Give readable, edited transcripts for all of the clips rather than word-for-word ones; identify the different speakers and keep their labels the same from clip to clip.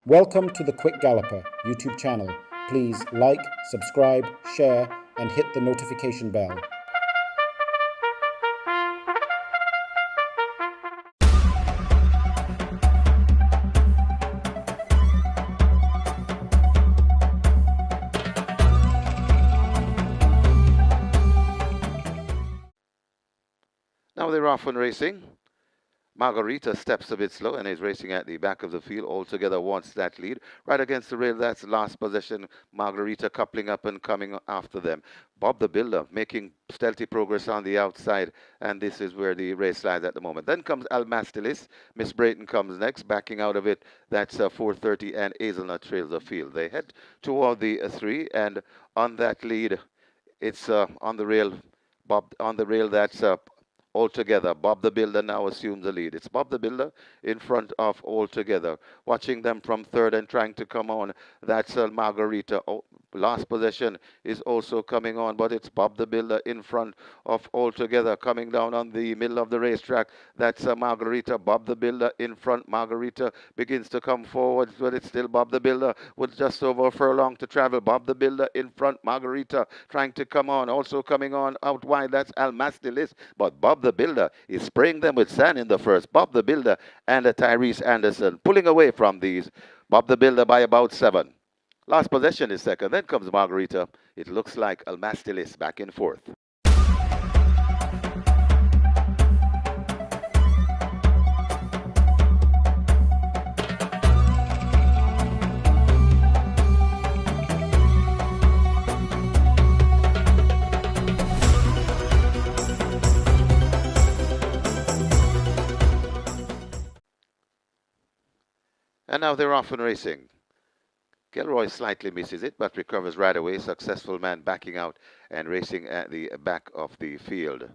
Speaker 1: Welcome to the Quick Galloper YouTube channel. Please like, subscribe, share and hit the notification bell.
Speaker 2: Now they're off and racing. Margarita steps a bit slow and is racing at the back of the field. Altogether wants that lead. Right against the rail, that's last possession. Margarita coupling up and coming after them. Bob the Builder making stealthy progress on the outside, and this is where the race lies at the moment. Then comes Almastilis. Miss Brayton comes next, backing out of it. That's 4:30, and Hazelnut trails the field. They head toward the 3, and on that lead, it's on the rail. Bob on the rail, that's Altogether. Bob the Builder now assumes the lead. It's Bob the Builder in front of Altogether. Watching them from third and trying to come on. That's Margarita. Last possession is also coming on, but it's Bob the Builder in front of Altogether. Coming down on the middle of the racetrack. That's Margarita. Bob the Builder in front. Margarita begins to come forward, but it's still Bob the Builder with just over a furlong to travel. Bob the Builder in front. Margarita trying to come on. Also coming on out wide. That's Almastilis, but Bob the Builder is spraying them with sand in the first. Bob the Builder and Tyrese Anderson pulling away from these. Bob the Builder by about 7. Last possession is second. Then comes Margarita. It looks like Almastilis back in fourth. And now they're off and racing. Gilroy slightly misses it, but recovers right away. Successful Man backing out and racing at the back of the field.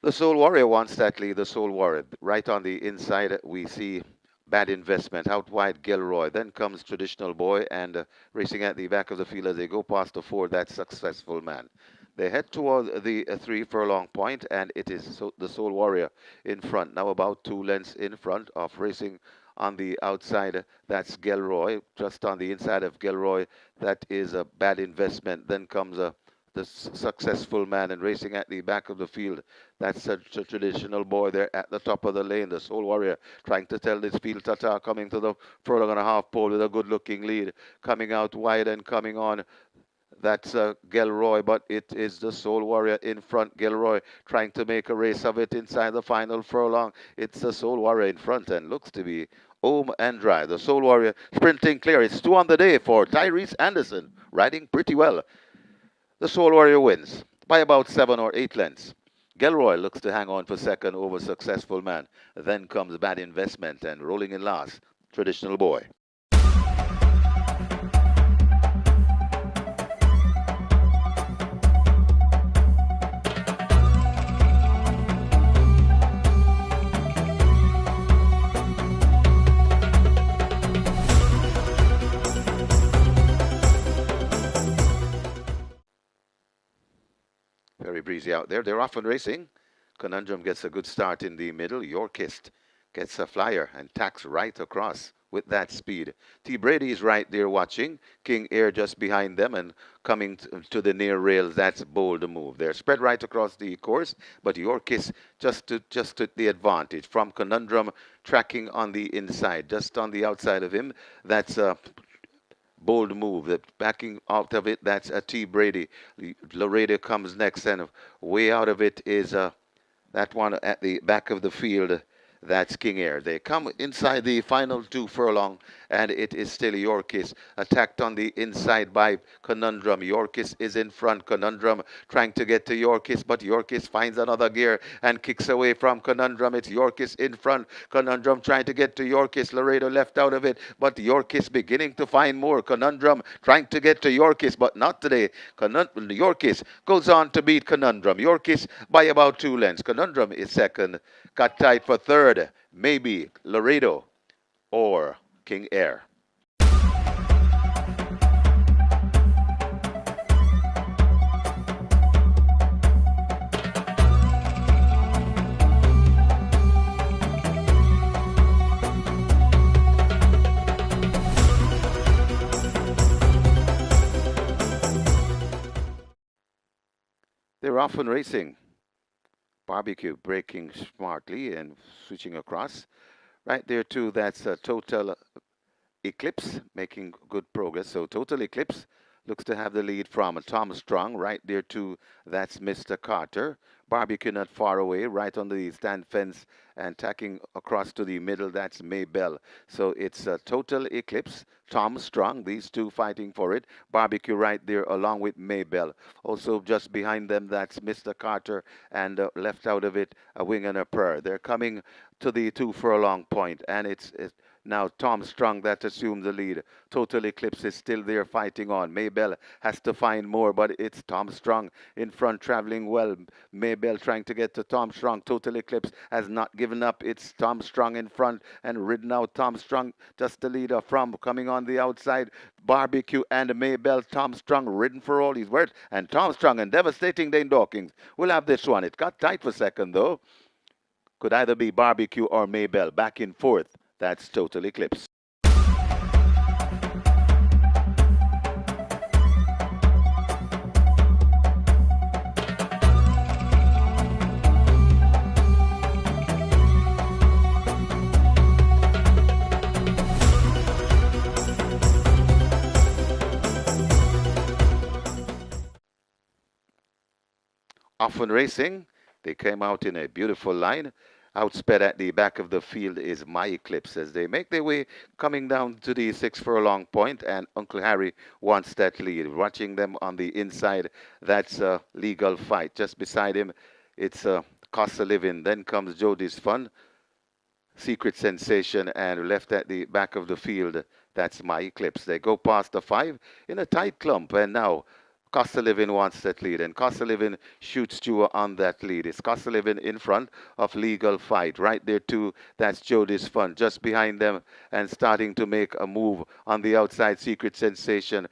Speaker 2: The Soul Warrior wants that lead. The Soul Warrior. Right on the inside, we see Bad Investment. Out wide, Gilroy. Then comes Traditional Boy and racing at the back of the field as they go past the 4. That's Successful Man. They head toward the 3 furlong point, and it is the Soul Warrior in front. Now about 2 lengths in front of racing on the outside. That's Gilroy. Just on the inside of Gilroy, that is a Bad Investment. Then comes the Successful Man, and racing at the back of the field, that's a Traditional Boy there at the top of the lane. The Soul Warrior trying to tell this field Tata, coming to the furlong and a half pole with a good looking lead, coming out wide and coming on. That's Gilroy, but it is the Soul Warrior in front. Gilroy trying to make a race of it inside the final furlong. It's the Soul Warrior in front and looks to be home and dry. The Soul Warrior sprinting clear. It's 2 on the day for Tyrese Anderson, riding pretty well. The Soul Warrior wins by about 7 or 8 lengths. Gilroy looks to hang on for second over Successful Man. Then comes Bad Investment, and rolling in last, Traditional Boy. Very breezy out there. They're off and racing. Conundrum gets a good start in the middle. Yorkist gets a flyer and tacks right across with that speed. T. Brady is right there watching. King Air just behind them and coming to the near rails. That's Bold Move. They're spread right across the course, but Yorkist just took the advantage from Conundrum tracking on the inside. Just on the outside of him, that's Bold Move. Backing out of it, that's T. Brady. Laredo comes next, and way out of it is that one at the back of the field. That's King Air. They come inside the final 2 furlong, and it is still Yorkist attacked on the inside by Conundrum. Yorkist is in front. Conundrum trying to get to Yorkist, but Yorkist finds another gear and kicks away from Conundrum. It's Yorkist in front. Conundrum trying to get to Yorkist. Laredo left out of it, but Yorkist beginning to find more. Conundrum trying to get to Yorkist, but not today. Yorkist goes on to beat Conundrum. Yorkist by about 2 lengths. Conundrum is second. Got tight for third. Maybe Laredo or King Air. They're often racing. Barbecue braking smartly and switching across. Right there too, that's a Total Eclipse making good progress. So Total Eclipse looks to have the lead from Tom Strong. Right there too, that's Mr. Carter. Barbecue not far away, right on the stand fence and tacking across to the middle. That's Maybell. So it's a Total Eclipse, Tom Strong, these two fighting for it. Barbecue right there along with Maybell. Also just behind them, that's Mr. Carter, and left out of it, a wing and a prayer. They're coming to the 2 furlong point, and it's now Tom Strong that assumes the lead. Total Eclipse is still there fighting on. Maybell has to find more, but it's Tom Strong in front traveling well. Maybell trying to get to Tom Strong. Total Eclipse has not given up. It's Tom Strong in front and ridden out. Tom Strong just the leader from coming on the outside. Barbecue and Maybell. Tom Strong ridden for all he's worth. And Tom Strong and devastating Dane Dawkins will have this one. It got tight for a second though. Could either be Barbecue or Maybell. Back in fourth. That's Total Eclipse. Often Racing, they came out in a beautiful line. Outsped at the back of the field is My Eclipse as they make their way coming down to the 6 furlong point, and Uncle Harry wants that lead. Watching them on the inside, that's a Legal Fight. Just beside him, it's Cosalivin. Then comes Jody's Fun, Secret Sensation, and left at the back of the field, that's My Eclipse. They go past the 5 in a tight clump, and now Cosalivin wants that lead, and Cosalivin shoots Stewart on that lead. It's Cosalivin in front of Legal Fight. Right there too, that's Jody's Fun. Just behind them and starting to make a move on the outside, Secret Sensation.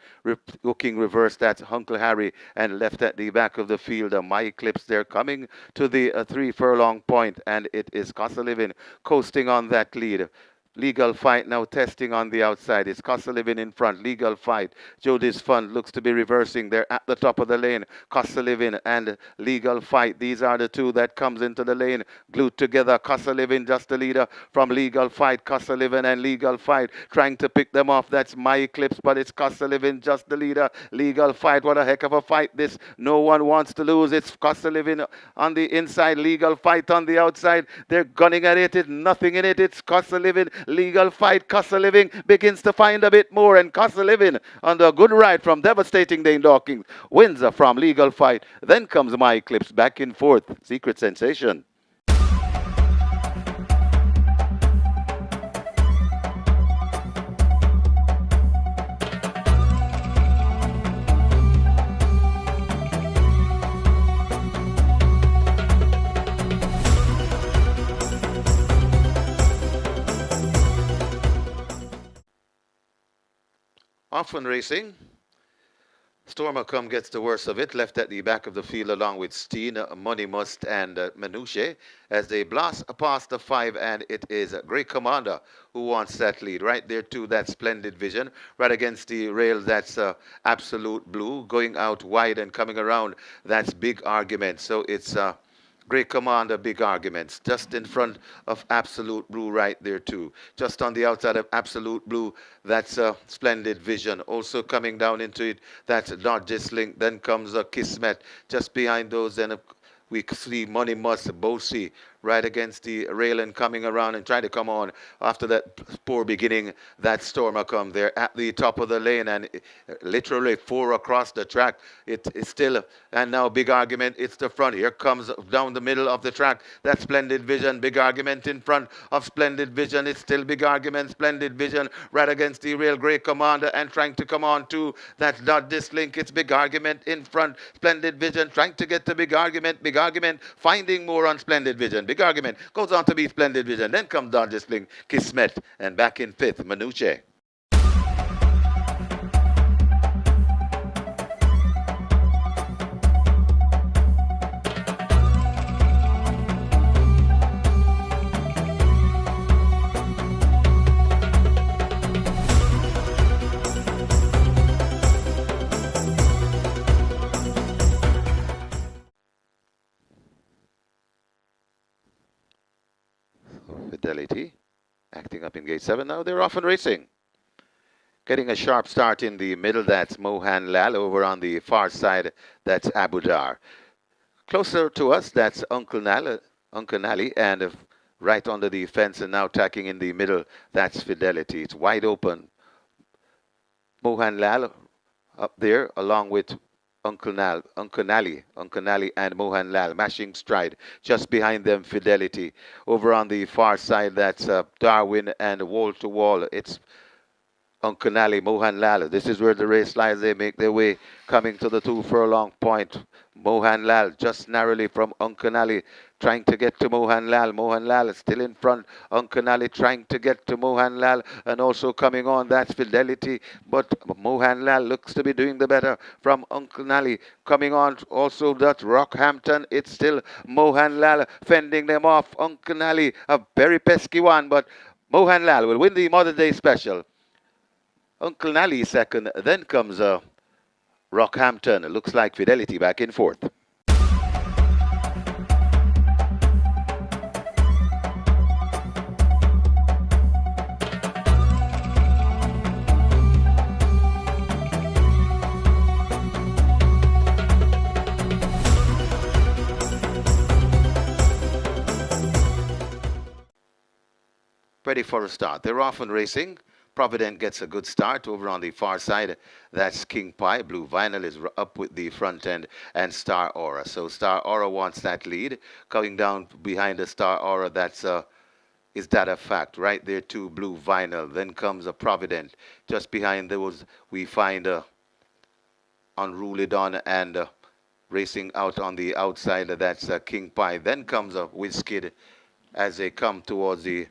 Speaker 2: Looking reverse, that's Uncle Harry, and left at the back of the field, My Eclipse. They're coming to the 3 furlong point, and it is Cosalivin coasting on that lead. Legal Fight now testing on the outside. It's Cosalivin in front. Legal Fight. Jody's Fun looks to be reversing. They're at the top of the lane. Cosalivin and Legal Fight. These are the two that comes into the lane. Glued together. Cosalivin just the leader from Legal Fight. Cosalivin and Legal Fight trying to pick them off. That's My Eclipse, but it's Cosalivin just the leader. Legal Fight. What a heck of a fight this. No one wants to lose. It's Cosalivin on the inside. Legal Fight on the outside. They're gunning at it. It's nothing in it. It's Cosalivin. Legal Fight. Cosalivin begins to find a bit more, and Cosalivin on the good ride from devastating Dane Dawkins wins from Legal Fight. Then comes My Eclipse back in fourth. Secret Sensation. Often Racing. Stormacom gets the worst of it, left at the back of the field along with Steen, Money Must, and Manouche as they blast past the 5, and it is Great Commander who wants that lead. Right there too, that Splendid Vision. Right against the rail, that's Absolute Blue. Going out wide and coming around, that's Big Argument. So it's Great Commander, Big Arguments, just in front of Absolute Blue right there too. Just on the outside of Absolute Blue, that's Splendid Vision. Also coming down into it, that's Dodges Link. Then comes Kismet. Just behind those, then we see Money Must, Bosi, right against the rail and coming around and trying to come on after that poor beginning. That Stormacom there at the top of the lane, and literally 4 across the track. It is still, and now Big Argument, it's the front. Here comes down the middle of the track. That Splendid Vision, Big Argument in front of Splendid Vision. It's still Big Argument, Splendid Vision right against the rail. Great Commander and trying to come on to that Dodges Link. It's Big Argument in front. Splendid Vision trying to get to Big Argument. Big Argument finding more on Splendid Vision. Big Argument goes on to be Splendid Vision. Then comes Dodges Link, Kismet, and back in 5th, Manouche. up in gate 7. Now they're off and racing. Getting a sharp start in the middle, that's Mohanlal. Over on the far side, that's Abu Dar. Closer to us, that's Uncle Nally, and right under the fence and now tacking in the middle, that's Fidelity. It's wide open. Mohanlal up there along with Uncle Nally and Mohanlal mashing stride. Just behind them, Fidelity. Over on the far side, that's Darwin and wall to wall. It's Uncle Nally, Mohanlal. This is where the race lies. They make their way coming to the 2 furlong point. Mohanlal just narrowly from Uncle Nally trying to get to Mohanlal. Mohanlal is still in front. Uncle Nally trying to get to Mohanlal and also coming on. That's Fidelity. But Mohanlal looks to be doing the better from Uncle Nally. Coming on also that Rockhampton. It's still Mohanlal fending them off. Uncle Nally, a very pesky one, but Mohanlal will win the Mother Day Special. Uncle Nally second, then comes Rockhampton. It looks like Fidelity back in fourth. Ready for a start. They're off and racing. Provident gets a good start over on the far side. That's King Pie. Blue Vinyl is up with the front end and Star Aura. So Star Aura wants that lead. Coming down behind the Star Aura, that's is that a fact? Right there too, Blue Vinyl. Then comes a Provident. Just behind those, we find Unruly Dawn and racing out on the outside. That's King Pie. Then comes a Whiskey as they come towards the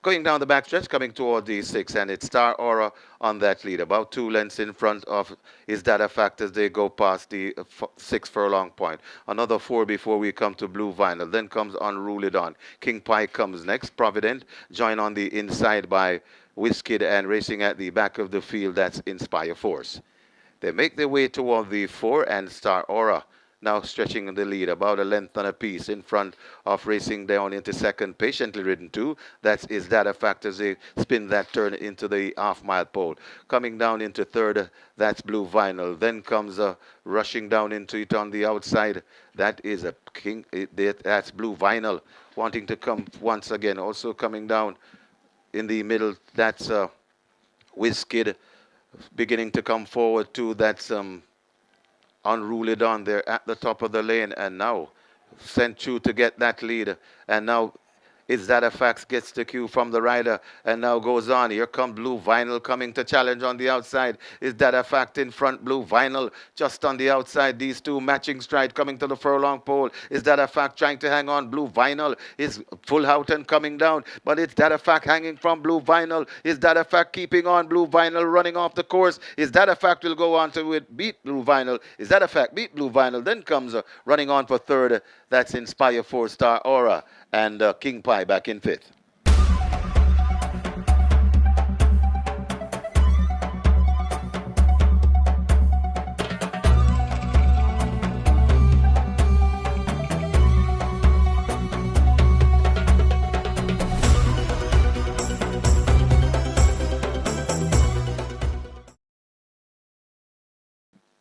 Speaker 2: going down the backstretch, coming toward the 6, and it's Star Aura on that lead, about 2 lengths in front of Is That a Fact as they go past the 6 furlong point. Another 4 before we come to Blue Vinyl. Then comes Unruly Dawn. King Pie comes next. Provident joined on the inside by Whiskey and racing at the back of the field. That's Inspire Force. They make their way toward the 4 and Star Aura. Now stretching the lead, about a length and a piece in front of racing down into second, patiently ridden 2. That is that a fact as they spin that turn into the half-mile pole. Coming down into third, that's Blue Vinyl. Then comes rushing down into it on the outside. That is a king. That's Blue Vinyl wanting to come once again. Also coming down in the middle, that's Whiskey beginning to come forward too. That's Unruly Dawn there at the top of the lane, and now sent through to get that lead, and now Is That a Fact gets the cue from the rider and now goes on. Here come Blue Vinyl coming to challenge on the outside. Is That a Fact in front? Blue Vinyl just on the outside. These two matching stride coming to the furlong pole. Is That a Fact trying to hang on? Blue Vinyl is full out and coming down, but Is That a Fact hanging from Blue Vinyl? Is That a Fact keeping on? Blue Vinyl running off the course. Is That a Fact will go on to beat Blue Vinyl? Is That a Fact beat Blue Vinyl? Then comes running on for third. That's Inspire 4 Star Aura and King Pie back in fifth.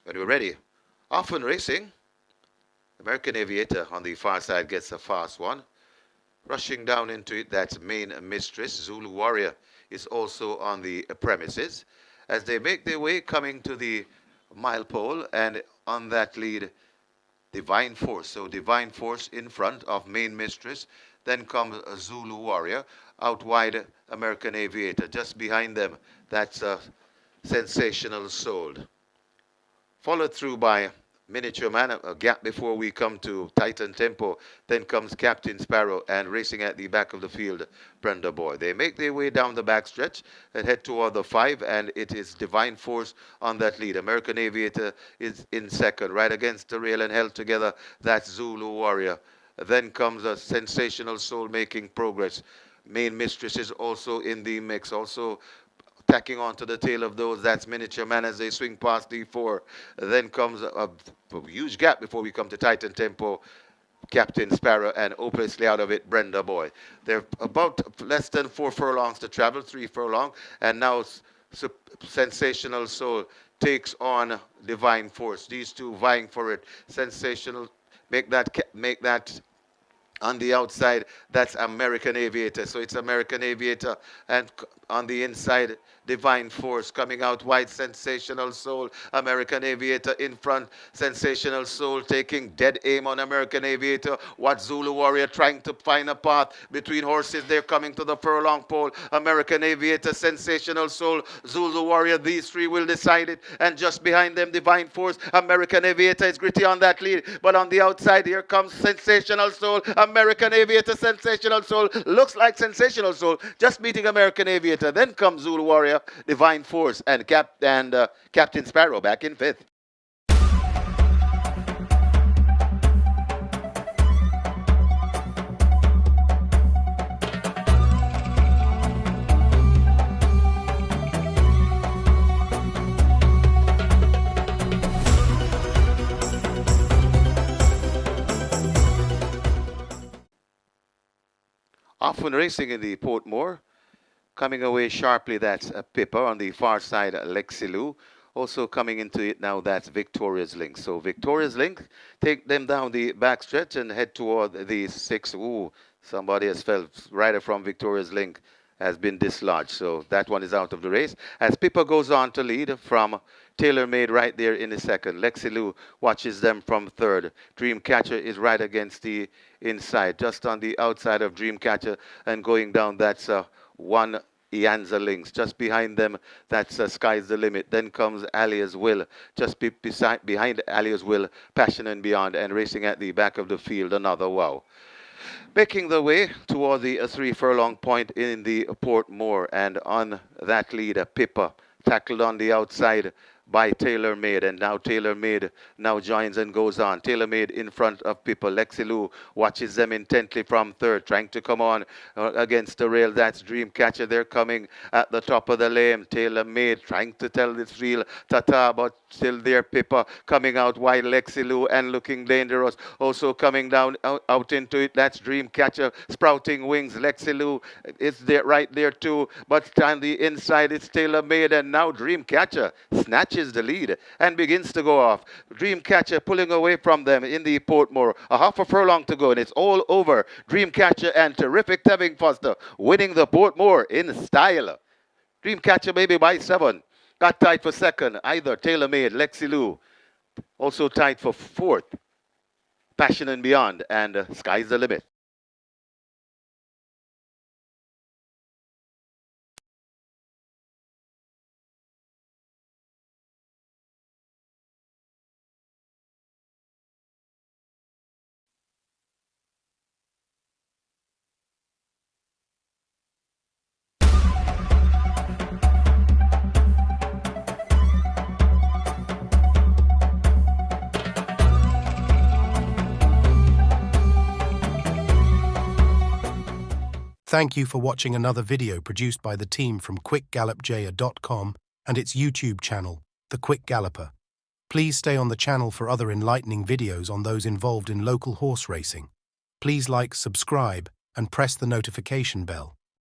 Speaker 2: When we're ready, off and racing. American Aviator on the far side gets a fast one. Rushing down into it, that's Main Mistress. Zulu Warrior is also on the premises. As they make their way coming to the mile pole, and on that lead, Divine Force. So Divine Force in front of Main Mistress. Then comes Zulu Warrior. Out wide, American Aviator. Just behind them, that's Sensational Soul. Followed through by Miniature Man, a gap before we come to Titan Tempo. Then comes Captain Sparrow, and racing at the back of the field, Brenda Boy. They make their way down the backstretch and head toward the 5, and it is Divine Force on that lead. American Aviator is in second, right against the rail and held together. That's Zulu Warrior. Then comes a Sensational Soul making progress. Main Mistress is also in the mix, also tacking on to the tail of those. That's Miniature Man as they swing past D4. Then comes a huge gap before we come to Titan Tempo. Captain Sparrow, and hopelessly out of it, Brenda Boy. They're about less than 4 furlongs to travel, 3 furlong, and now Sensational Soul takes on Divine Force. These two vying for it. Sensational, make that on the outside, that's American Aviator. So it's American Aviator, and on the inside, Divine Force coming out wide, Sensational Soul, American Aviator in front, Sensational Soul taking dead aim on American Aviator. What Zulu Warrior trying to find a path between horses. They're coming to the furlong pole. American Aviator, Sensational Soul, Zulu Warrior. These three will decide it. And just behind them, Divine Force. American Aviator is gritty on that lead. But on the outside, here comes Sensational Soul. American Aviator, Sensational Soul. Looks like Sensational Soul just beating American Aviator. Then comes Zulu Warrior, Divine Force, and Captain Sparrow back in fifth. Often racing in the Portmore. Coming away sharply, that's Pippa. On the far side, Lexilu. Also coming into it now, that's Victoria's Link. So Victoria's Link, take them down the backstretch and head toward the 6. Ooh, somebody has fell. Rider from Victoria's Link has been dislodged. So that one is out of the race. As Pippa goes on to lead from Tailor Made right there in the second. Lexilu watches them from third. Dreamcatcher is right against the inside, just on the outside of Dreamcatcher, and going down, that's one Ianza Links. Just behind them, that's Sky's the Limit. Then comes Alia's Will. Just behind Alia's Will, Passion and Beyond, and racing at the back of the field, another Wow. Making the way toward the 3 furlong point in the Portmore, and on that lead, Pippa, tackled on the outside by Tailor Made, and now Tailor Made now joins and goes on. Tailor Made in front of Pippa. Lexilu watches them intently from third, trying to come on against the rail. That's Dreamcatcher. They're coming at the top of the lane. Tailor Made trying to tell this real ta-ta, but still there Pippa coming out wide. Lexilu and looking dangerous. Also coming down out into it, that's Dreamcatcher, sprouting wings. Lexilu is there right there too, but on the inside it's Tailor Made, and now Dreamcatcher snatches the lead and begins to go off. Dreamcatcher pulling away from them in the Portmore. A half a furlong to go, and it's all over. Dreamcatcher and Terrific Tevin Foster winning the Portmore in style. Dreamcatcher maybe by 7. Got tied for second. Either Tailor Made, Lexilu. Also tied for fourth. Passion and Beyond, and Sky's the Limit.
Speaker 3: Thank you for watching another video produced by the team from QuickGallopJaya.com and its YouTube channel, The Quick Galloper. Please stay on the channel for other enlightening videos on those involved in local horse racing. Please like, subscribe, and press the notification bell.